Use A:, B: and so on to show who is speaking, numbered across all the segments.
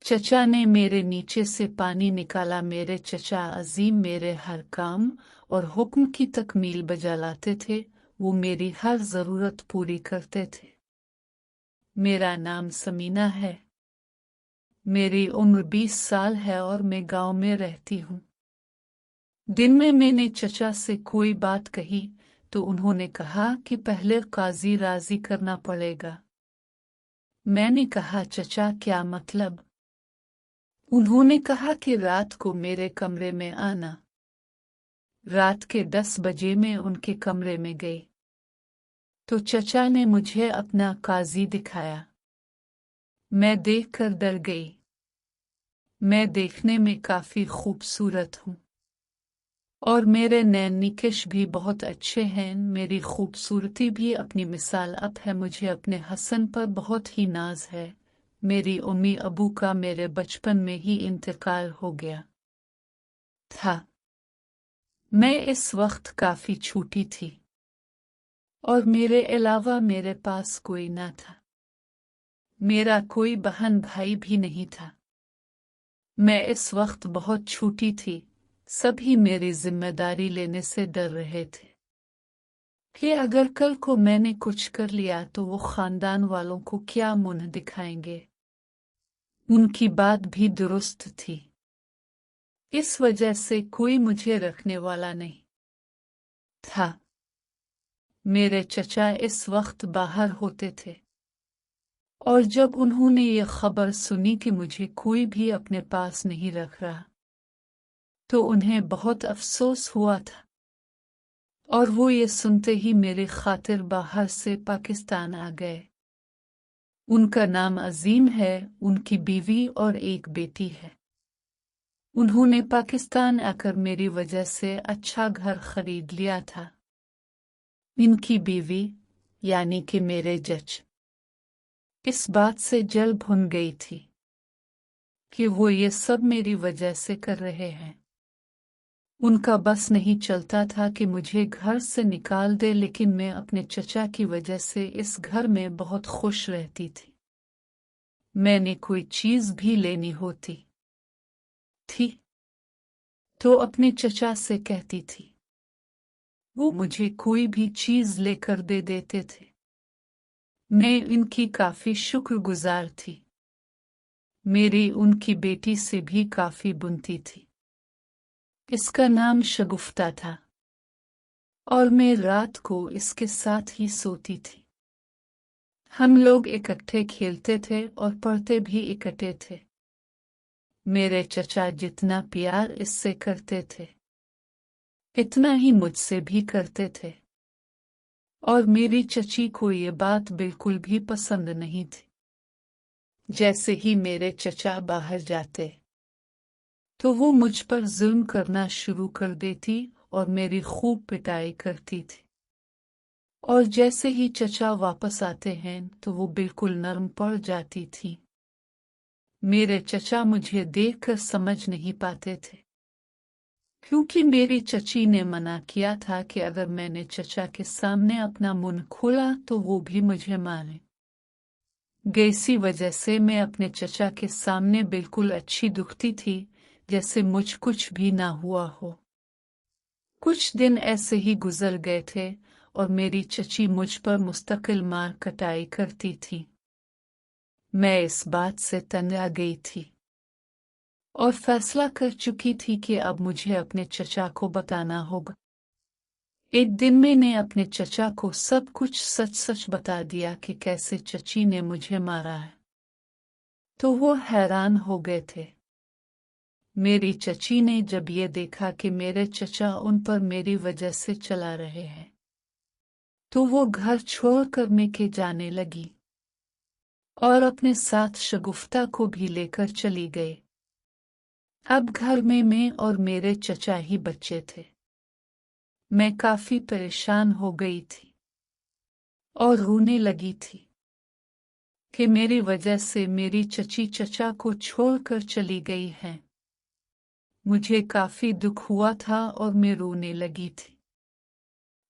A: चचा ने मेरे नीचे से पानी निकाला। मेरे चचा अजीम मेरे हर काम और हुक्म की तकमील बजा लाते थे। वो मेरी हर ज़रूरत पूरी करते थे। मेरा नाम समीना है। मेरी उम्र 20 साल है और मैं गांव में रहती हूँ। दिन में मैंने चचा से कोई बात कही तो उन्होंने कहा कि पहले काजी राजी करना पड़ेगा। मैंने कहा, चचा क्या मतलब? उन्होंने कहा कि रात को मेरे कमरे में आना। रात के 10 बजे मैं उनके कमरे में गई तो चचा ने मुझे अपना काजी दिखाया। मैं देखकर डर गई। मैं देखने में काफी खूबसूरत हूँ और मेरे नैन निकश भी बहुत अच्छे हैं। मेरी खूबसूरती भी अपनी मिसाल अब है। मुझे अपने हसन पर बहुत ही नाज है। मेरी उम्मी अबू का मेरे बचपन में ही इंतकाल हो गया था। मैं इस वक्त काफी छोटी थी और मेरे अलावा मेरे पास कोई ना था। मेरा कोई बहन भाई भी नहीं था। मैं इस वक्त बहुत छोटी थी। सभी मेरी जिम्मेदारी लेने से डर रहे थे कि अगर कल को मैंने कुछ कर लिया तो वो खानदान वालों को क्या मुंह दिखाएंगे। उनकी बात भी दुरुस्त थी। इस वजह से कोई मुझे रखने वाला नहीं था। मेरे चचा इस वक्त बाहर होते थे और जब उन्होंने ये खबर सुनी कि मुझे कोई भी अपने पास नहीं रख रहा तो उन्हें बहुत अफसोस हुआ था और वो ये सुनते ही मेरी खातिर बाहर से पाकिस्तान आ गए। उनका नाम अजीम है। उनकी बीवी और एक बेटी है। उन्होंने पाकिस्तान आकर मेरी वजह से अच्छा घर खरीद लिया था। इनकी बीवी यानी कि मेरे जज इस बात से जल भुन गई थी कि वो ये सब मेरी वजह से कर रहे हैं। उनका बस नहीं चलता था कि मुझे घर से निकाल दे, लेकिन मैं अपने चचा की वजह से इस घर में बहुत खुश रहती थी। मैंने कोई चीज भी लेनी होती थी तो अपने चचा से कहती थी। वो मुझे कोई भी चीज लेकर दे देते थे। मैं इनकी काफी शुक्रगुजार थी। मेरी उनकी बेटी से भी काफी बुनती थी। इसका नाम शगुफ्ता था और मैं रात को इसके साथ ही सोती थी। हम लोग इकट्ठे खेलते थे और पढ़ते भी इकट्ठे थे। मेरे चचा जितना प्यार इससे करते थे इतना ही मुझसे भी करते थे और मेरी चची को ये बात बिल्कुल भी पसंद नहीं थी। जैसे ही मेरे चचा बाहर जाते तो वो मुझ पर जुल्म करना शुरू कर देती और मेरी खूब पिटाई करती थी। और जैसे ही चचा वापस आते हैं तो वो बिल्कुल नरम पड़ जाती थी। मेरे चचा मुझे देखकर समझ नहीं पाते थे क्योंकि मेरी चची ने मना किया था कि अगर मैंने चचा के सामने अपना मुंह खोला तो वो भी मुझे मारे। इसी वजह से मैं अपने चचा के सामने बिल्कुल अच्छी दिखती थी, जैसे मुझ कुछ भी ना हुआ हो। कुछ दिन ऐसे ही गुजर गए थे और मेरी चची मुझ पर मुस्तकिल मार कटाई करती थी। मैं इस बात से तंग आ गई थी और फैसला कर चुकी थी कि अब मुझे अपने चचा को बताना होगा। एक दिन मैंने अपने चचा को सब कुछ सच सच बता दिया कि कैसे चची ने मुझे मारा है। तो वो हैरान हो गए थे। मेरी चची ने जब ये देखा कि मेरे चचा उन पर मेरी वजह से चला रहे हैं तो वो घर छोड़कर मेके जाने लगी और अपने साथ शगुफ्ता को भी लेकर चली गई। अब घर में मैं और मेरे चचा ही बच्चे थे। मैं काफी परेशान हो गई थी और रोने लगी थी कि मेरी वजह से मेरी चची चचा को छोड़कर चली गई है। मुझे काफी दुख हुआ था और मैं रोने लगी थी,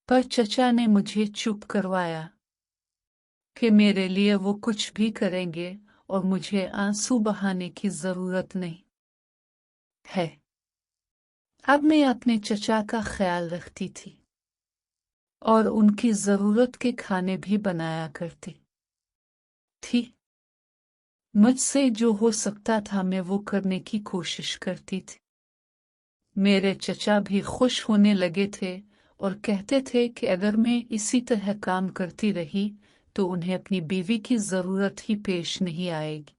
A: पर चचा ने मुझे चुप करवाया कि मेरे लिए वो कुछ भी करेंगे اور مجھے آنسو بہانے کی ضرورت نہیں ہے۔ اب میں اپنے چچا کا خیال رکھتی تھی اور ان کی ضرورت کے کھانے بھی بنایا کرتی تھی۔ مجھ سے جو ہو سکتا تھا میں وہ کرنے کی کوشش کرتی تھی۔ میرے چچا بھی خوش ہونے لگے تھے اور کہتے تھے کہ اگر میں اسی طرح کام کرتی رہی تو انہیں اپنی بیوی کی ضرورت ہی پیش نہیں آئے گی۔